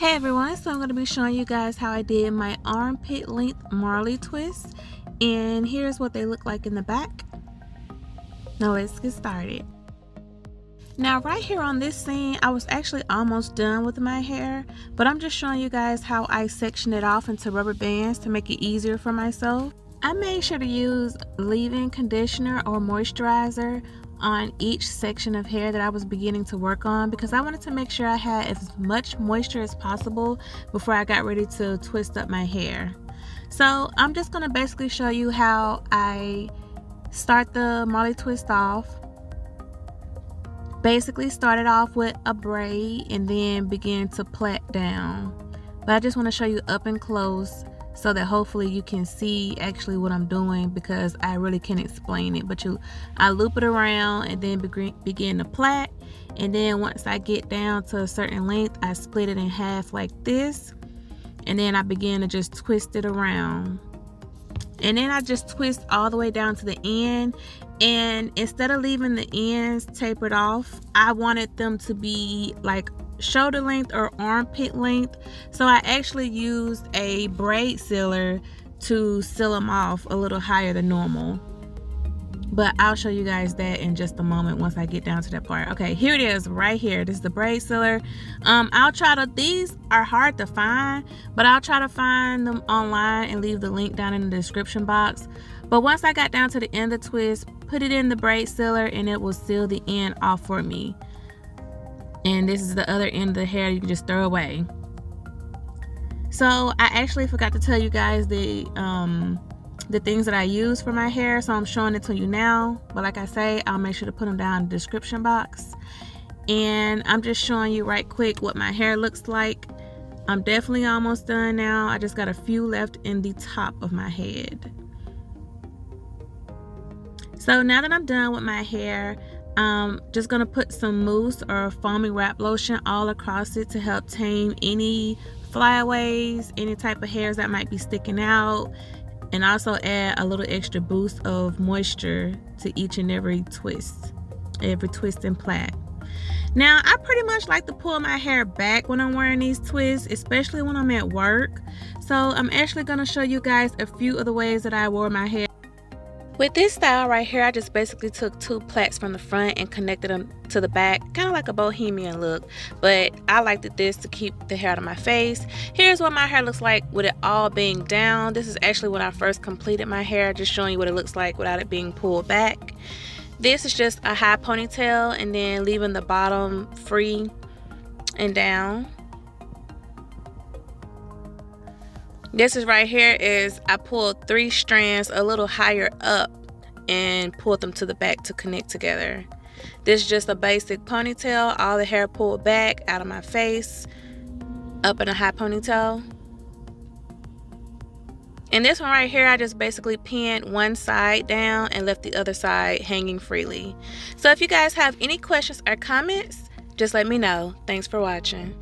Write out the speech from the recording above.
Hey everyone, so I'm going to be showing you guys how I did my armpit length Marley twists, and here's what they look like in the back. Now let's get started. Now right here on this scene, I was actually almost done with my hair, but I'm just showing you guys how I section it off into rubber bands to make it easier for myself. I made sure to use leave-in conditioner or moisturizer on each section of hair that I was beginning to work on because I wanted to make sure I had as much moisture as possible before I got ready to twist up my hair. So I'm just going to basically show you how I start the Marley twist off. Basically started off with a braid and then began to plait down. But I just want to show you up and close so that hopefully you can see actually what I'm doing, because I really can't explain it. But I loop it around and then begin to plait, and then once I get down to a certain length, I split it in half like this, and then I begin to just twist it around. And then I just twist all the way down to the end, and instead of leaving the ends tapered off, I wanted them to be like shoulder length or armpit length, so I actually used a braid sealer to seal them off a little higher than normal. But I'll show you guys that in just a moment once I get down to that part. Okay, here it is right here. This is the braid sealer. These are hard to find, but I'll try to find them online and leave the link down in the description box. But once I got down to the end of the twist, put it in the braid sealer and it will seal the end off for me. And this is the other end of the hair you can just throw away. So I actually forgot to tell you guys the things that I use for my hair, so I'm showing it to you now. But like I say, I'll make sure to put them down in the description box. And I'm just showing you right quick what my hair looks like. I'm definitely almost done now. I just got a few left in the top of my head. So now that I'm done with my hair, I'm just gonna put some mousse or foamy wrap lotion all across it to help tame any flyaways, any type of hairs that might be sticking out, and also add a little extra boost of moisture to each and every twist and plait. Now I pretty much like to pull my hair back when I'm wearing these twists, especially when I'm at work. So I'm actually gonna show you guys a few of the ways that I wore my hair. With this style right here, I just basically took two plaits from the front and connected them to the back, kind of like a bohemian look, but I liked this to keep the hair out of my face. Here's what my hair looks like with it all being down. This is actually when I first completed my hair, just showing you what it looks like without it being pulled back. This is just a high ponytail and then leaving the bottom free and down. This is right here is I pulled 3 strands a little higher up and pulled them to the back to connect together. This is just a basic ponytail, all the hair pulled back out of my face, up in a high ponytail. And this one right here, I just basically pinned one side down and left the other side hanging freely. So if you guys have any questions or comments, just let me know. Thanks for watching.